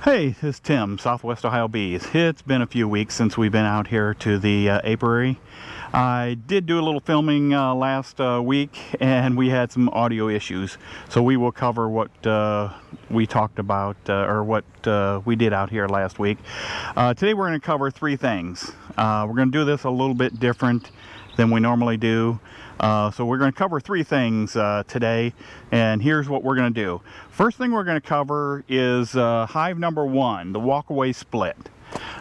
Hey, this is Tim, Southwest Ohio Bees. It's been a few weeks since we've been out here to the apiary. I did do a little filming last week, and we had some audio issues. So we will cover what we talked about, or what we did out here last week. Today we're going to cover three things. We're going to do this a little bit different than we normally do. So we're going to cover three things today, and here's what we're going to do. First thing we're going to cover is hive number 1, the walkaway split.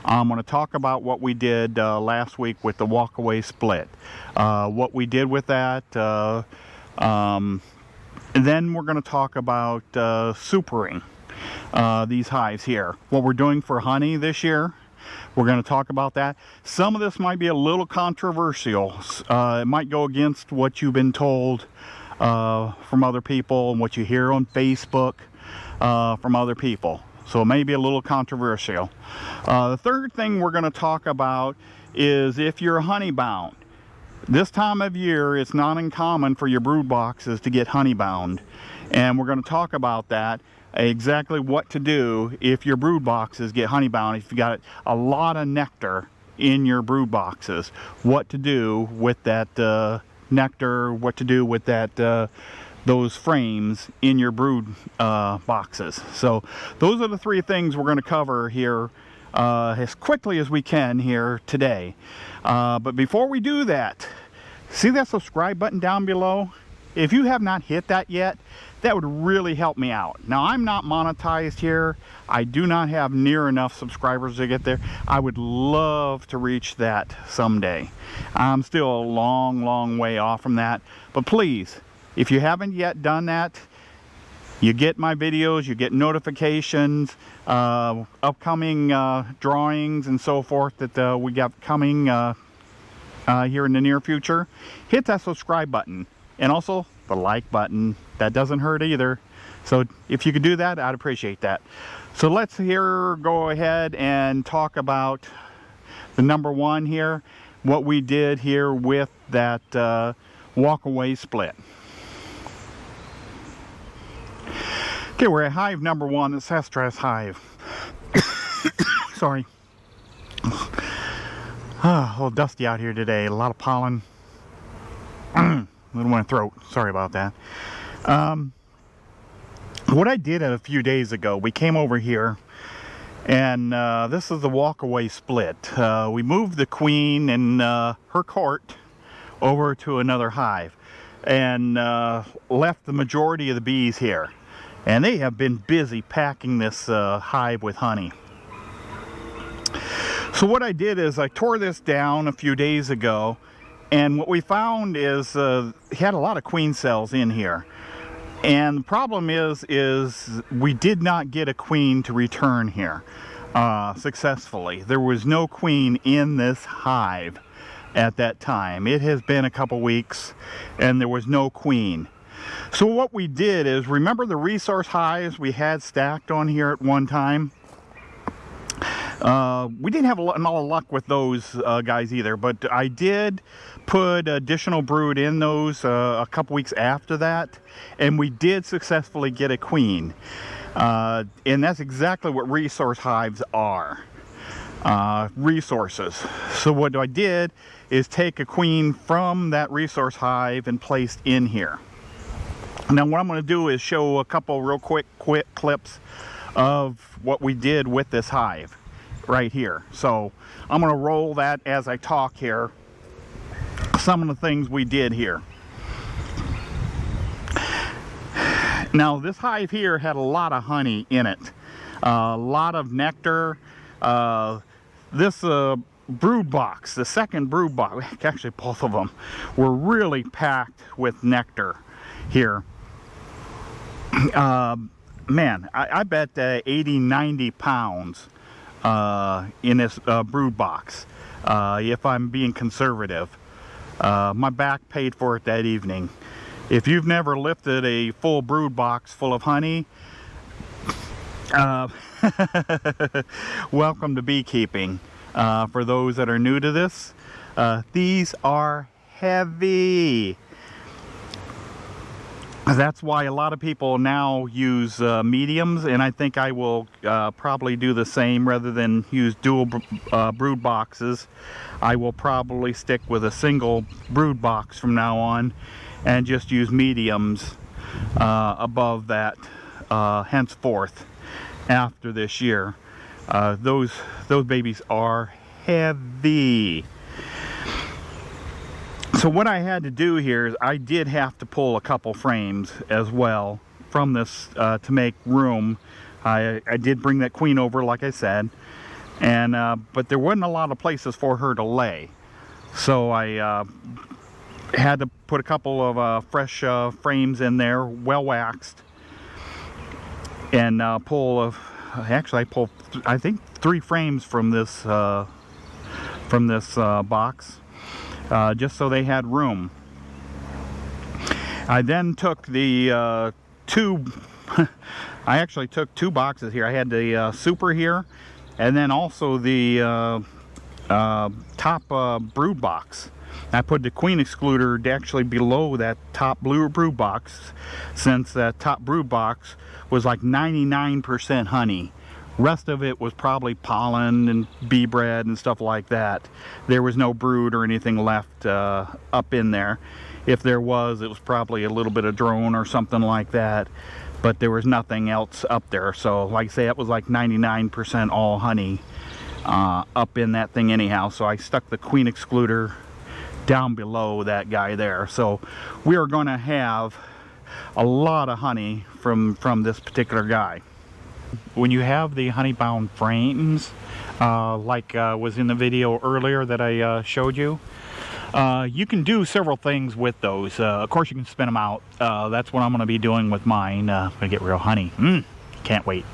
I'm going to talk about what we did last week with the walkaway split, what we did with that, and then we're going to talk about supering these hives here, what we're doing for honey this year. We're going to talk about that. Some of this might be a little controversial. It might go against what you've been told from other people and what you hear on Facebook from other people. So it may be a little controversial. The third thing we're going to talk about is if you're honey bound. This time of year, it's not uncommon for your brood boxes to get honey bound. And we're going to talk about that. Exactly what to do if your brood boxes get honey bound, if you got a lot of nectar in your brood boxes, what to do with that nectar, what to do with that those frames in your brood boxes. So those are the three things we're going to cover here as quickly as we can here today. But before we do that, see that subscribe button down below? If you have not hit that yet, that would really help me out. Now, I'm not monetized here. I do not have near enough subscribers to get there. I would love to reach that someday. I'm still a long way off from that. But please, if you haven't yet done that, you get my videos, you get notifications, upcoming drawings and so forth that we got coming here in the near future. Hit that subscribe button. And also the like button. That doesn't hurt either. So if you could do that, I'd appreciate that. So let's go ahead and talk about the number 1 here, what we did here with that walkaway split. Okay, we're at hive number 1, the Cestress hive. Sorry. A little dusty out here today, a lot of pollen. Little in my throat, sorry about that. What I did a few days ago, we came over here, and this is the walkaway split. We moved the queen and her court over to another hive, and left the majority of the bees here. And they have been busy packing this hive with honey. So what I did is I tore this down a few days ago, and what we found is he had a lot of queen cells in here. And the problem is we did not get a queen to return here successfully. There was no queen in this hive at that time. It has been a couple weeks and there was no queen. So what we did is, remember the resource hives we had stacked on here at one time? We didn't have a lot of luck with those guys either, but I did put additional brood in those a couple weeks after that, and we did successfully get a queen. And that's exactly what resource hives are. Resources. So what I did is take a queen from that resource hive and placed in here. Now what I'm going to do is show a couple real quick clips of what we did with this hive right here. So I'm going to roll that as I talk here, some of the things we did here. Now this hive here had a lot of honey in it, a lot of nectar. This brood box, the second brood box, actually both of them, were really packed with nectar here. Man, I bet 80-90 pounds in this brood box, if I'm being conservative. My back paid for it that evening. If you've never lifted a full brood box full of honey, welcome to beekeeping. For those that are new to this, these are heavy. That's why a lot of people now use mediums, and I think I will probably do the same. Rather than use dual brood boxes, I will probably stick with a single brood box from now on and just use mediums above that henceforth after this year. Those babies are heavy. So what I had to do here is I did have to pull a couple frames as well from this to make room. I did bring that queen over, like I said, and but there wasn't a lot of places for her to lay. So I had to put a couple of fresh frames in there, well waxed, and actually I pulled, I think, 3 frames from this box. Just so they had room. I then took the I actually took 2 boxes here. I had the super here, and then also the top brood box. I put the queen excluder actually below that top brood box, since that top brood box was like 99% honey. Rest of it was probably pollen and bee bread and stuff like that. There was no brood or anything left up in there. If there was, it was probably a little bit of drone or something like that, but there was nothing else up there. So like I say, it was like 99% all honey up in that thing anyhow. So I stuck the queen excluder down below that guy there. So we are going to have a lot of honey from this particular guy. When you have the honey bound frames, like was in the video earlier that I showed you, you can do several things with those. Of course, you can spin them out. That's what I'm going to be doing with mine. I'm going to get real honey. Can't wait.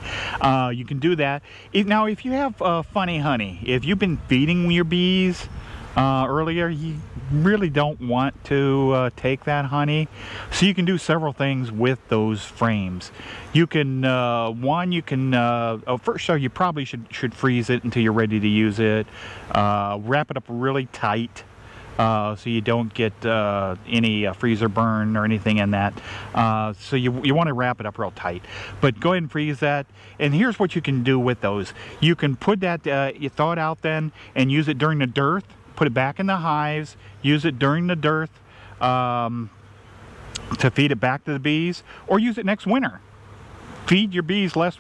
You can do that. Now, if you have funny honey, if you've been feeding your bees earlier, you really don't want to take that honey. So you can do several things with those frames. You can, first, so you probably should freeze it until you're ready to use it. Wrap it up really tight, so you don't get any freezer burn or anything in that. So you want to wrap it up real tight. But go ahead and freeze that. And here's what you can do with those. You can put that, you thaw it out then, and use it during the dearth. Put it back in the hives, use it during the dearth to feed it back to the bees, or use it next winter. Feed your bees less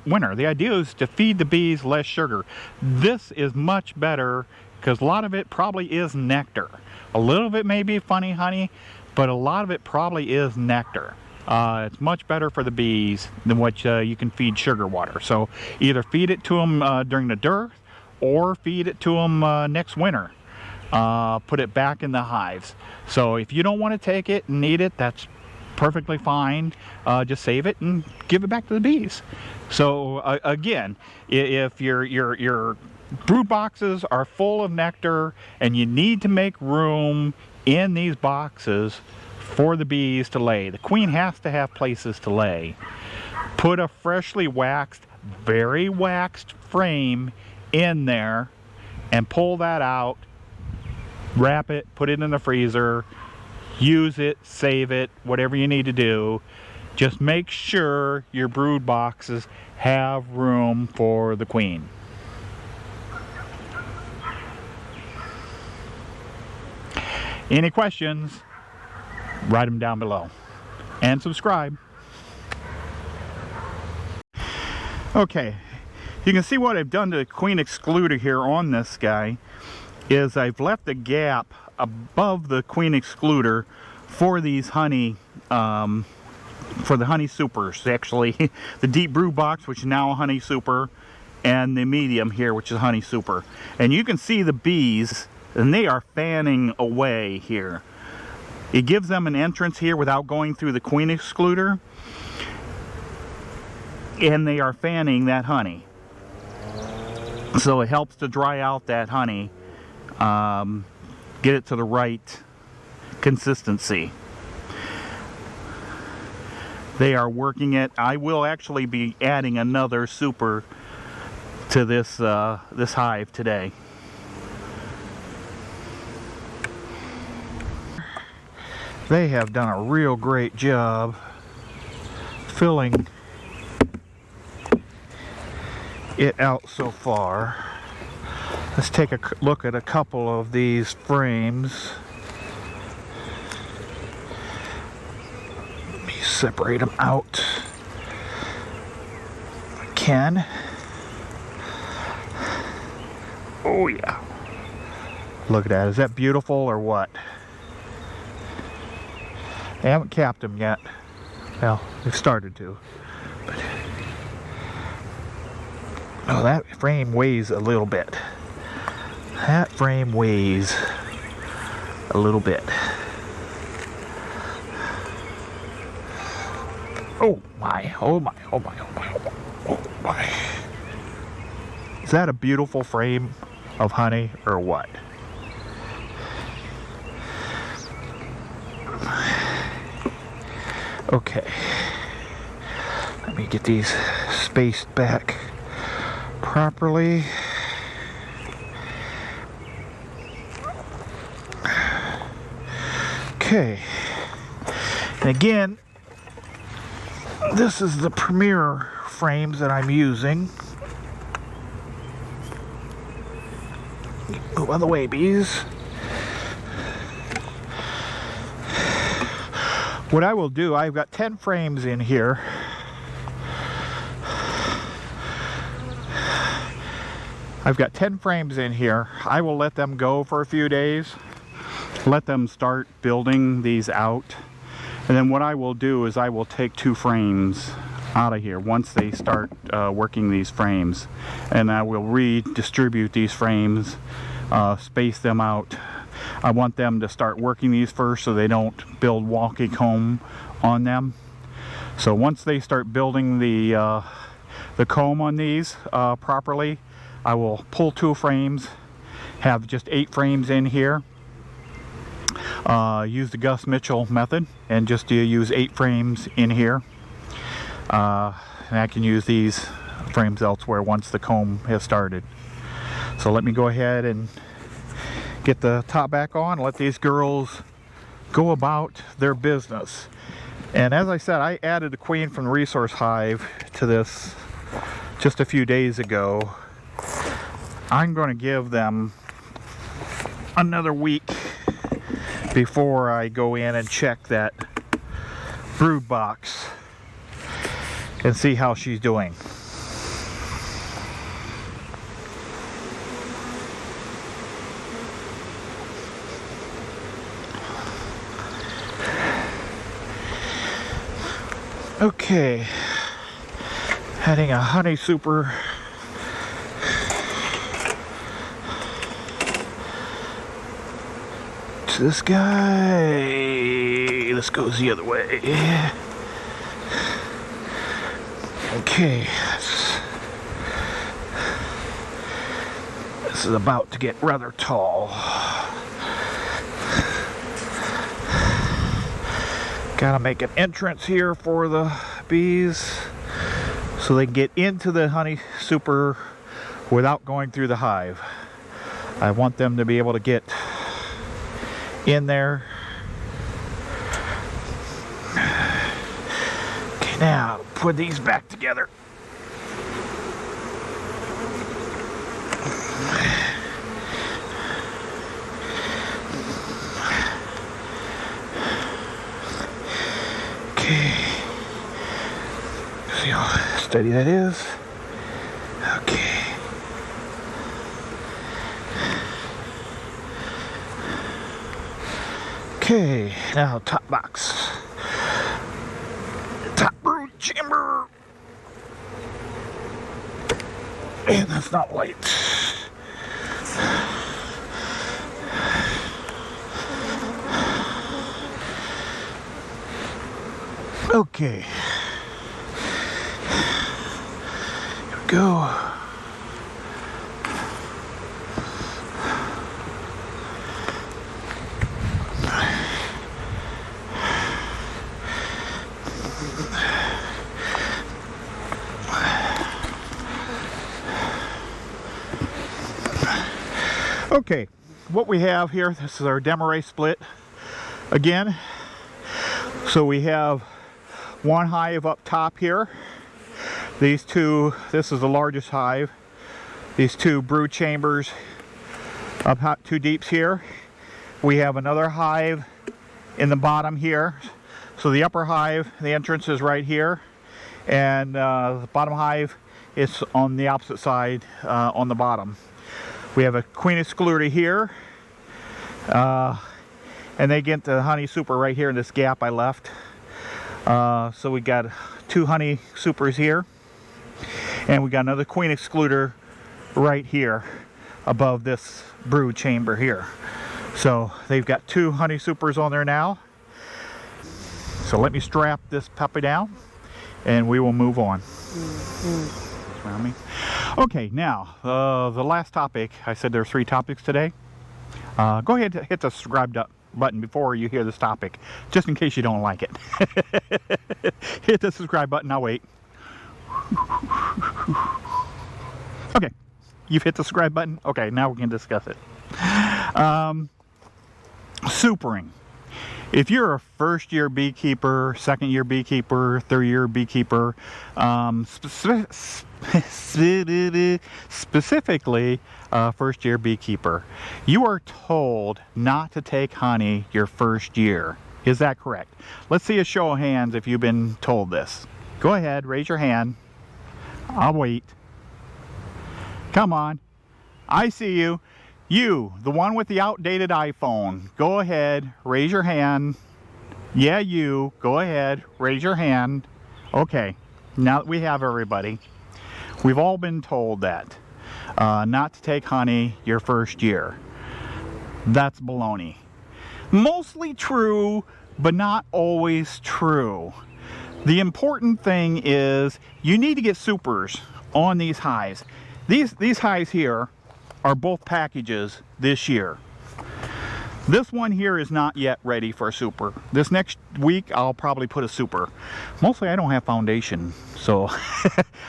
winter. The idea is to feed the bees less sugar. This is much better because a lot of it probably is nectar. A little of it may be funny honey, but a lot of it probably is nectar. It's much better for the bees than what you can feed sugar water. So either feed it to them during the dearth, or feed it to them next winter. Put it back in the hives. So if you don't want to take it and eat it, that's perfectly fine. Just save it and give it back to the bees. So again, if your brood boxes are full of nectar and you need to make room in these boxes for the bees to lay, the queen has to have places to lay. Put a freshly waxed, very waxed frame in there and pull that out, wrap it, put it in the freezer, use it, save it, whatever you need to do. Just make sure your brood boxes have room for the queen. Any questions? Write them down below and subscribe. Okay. You can see what I've done to the queen excluder here on this guy is I've left a gap above the queen excluder for these honey, for the honey supers. Actually, the deep brood box, which is now a honey super, and the medium here, which is honey super. And you can see the bees, and they are fanning away here. It gives them an entrance here without going through the queen excluder, and they are fanning that honey. So it helps to dry out that honey, get it to the right consistency. They are working it. I will actually be adding another super to this this hive today. They have done a real great job filling it out so far. Let's take a look at a couple of these frames. Let me separate them out if I can. Oh yeah. Look at that. Is that beautiful or what? They haven't capped them yet. Well, they've started to. But oh, that frame weighs a little bit. That frame weighs a little bit. Oh my, oh my, oh my, oh my, oh my. Is that a beautiful frame of honey or what? Okay. Let me get these spaced back properly. Okay. And again, this is the premier frames that I'm using. Move out of the way, bees. What I will do, I've got 10 frames in here. I've got 10 frames in here. I will let them go for a few days. Let them start building these out. And then what I will do is I will take 2 frames out of here once they start working these frames. And I will redistribute these frames, space them out. I want them to start working these first so they don't build walking comb on them. So once they start building the comb on these properly, I will pull 2 frames, have just 8 frames in here. Use the Gus Mitchell method and just use 8 frames in here. And I can use these frames elsewhere once the comb has started. So let me go ahead and get the top back on, let these girls go about their business. And as I said, I added a queen from the resource hive to this just a few days ago. I'm going to give them another week before I go in and check that brood box and see how she's doing. Okay, adding a honey super to this guy. This goes the other way. Okay, this is about to get rather tall. Gotta make an entrance here for the bees so they can get into the honey super without going through the hive. I want them to be able to get in there. Okay, now put these back together. Okay. See how steady that is? Okay. Okay, now top box. Top brood chamber. And that's not light. Okay. Here we go. Okay, what we have here, this is our demo ray split. Again, So we have one hive up top here. These two, this is the largest hive. These two brood chambers up hot, two deeps here. We have another hive in the bottom here. So the upper hive, the entrance is right here, and the bottom hive is on the opposite side on the bottom. We have a queen excluder here, and they get the honey super right here in this gap I left. So we got two honey supers here, and we got another queen excluder right here above this brood chamber here. So they've got two honey supers on there now. So let me strap this puppy down and we will move on. Around me. Okay, now the last topic. I said there are 3 topics today. Go ahead and hit the subscribe button before you hear this topic, just in case you don't like it. Hit the subscribe button. I'll wait. Okay, you've hit the subscribe button. Okay, now we can discuss it. Supering. If you're a first-year beekeeper, second-year beekeeper, third-year beekeeper, specifically first-year beekeeper, you are told not to take honey your first year. Is that correct? Let's see a show of hands if you've been told this. Go ahead, raise your hand. I'll wait. Come on. I see you. You, the one with the outdated iPhone, go ahead, raise your hand. Yeah, you, go ahead, raise your hand. Okay, now that we have everybody, we've all been told that. Not to take honey your first year. That's baloney. Mostly true, but not always true. The important thing is you need to get supers on these hives. These hives here are both packages this year. This one here is not yet ready for a super. This next week I'll probably put a super. Mostly I don't have foundation, so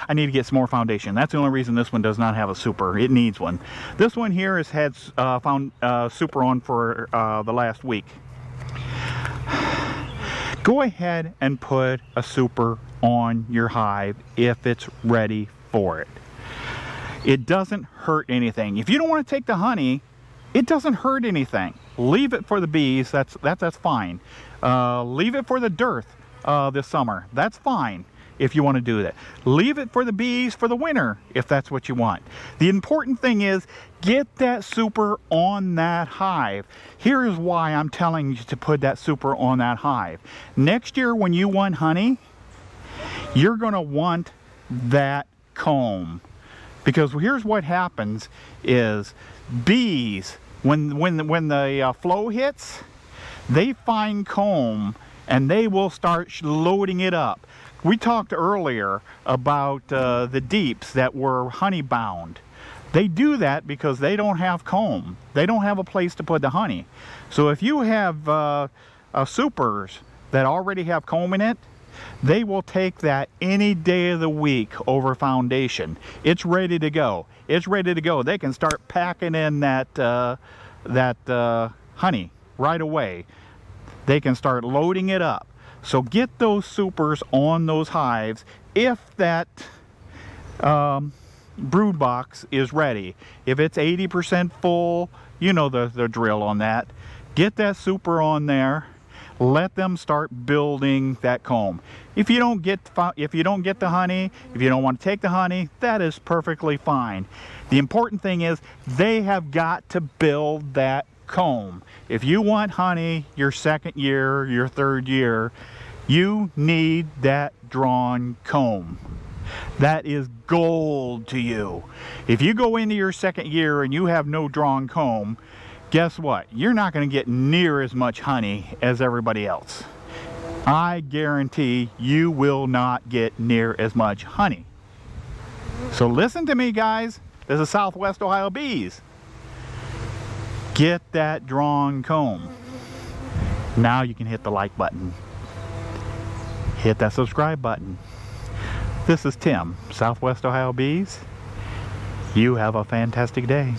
I need to get some more foundation. That's the only reason this one does not have a super. It needs one. This one here has had super on for the last week. Go ahead and put a super on your hive if it's ready for it. It doesn't hurt anything. If you don't want to take the honey, it doesn't hurt anything. Leave it for the bees. That's fine. Leave it for the dearth this summer. That's fine if you want to do that. Leave it for the bees for the winter if that's what you want. The important thing is get that super on that hive. Here is why I'm telling you to put that super on that hive. Next year when you want honey, you're going to want that comb. Because here's what happens is bees, when the flow hits, they find comb and they will start loading it up. We talked earlier about the deeps that were honey bound. They do that because they don't have comb. They don't have a place to put the honey. So if you have supers that already have comb in it, they will take that any day of the week over foundation. It's ready to go. It's ready to go. They can start packing in that honey right away. They can start loading it up. So get those supers on those hives if that brood box is ready. If it's 80% full, you know the drill on that. Get that super on there. Let them start building that comb. If you don't get the honey, if you don't want to take the honey, that is perfectly fine. The important thing is they have got to build that comb. If you want honey your second year, your third year, you need that drawn comb. That is gold to you. If you go into your second year and you have no drawn comb, guess what? You're not going to get near as much honey as everybody else. I guarantee you will not get near as much honey. So listen to me, guys. This is Southwest Ohio Bees. Get that drawn comb. Now you can hit the like button. Hit that subscribe button. This is Tim, Southwest Ohio Bees. You have a fantastic day.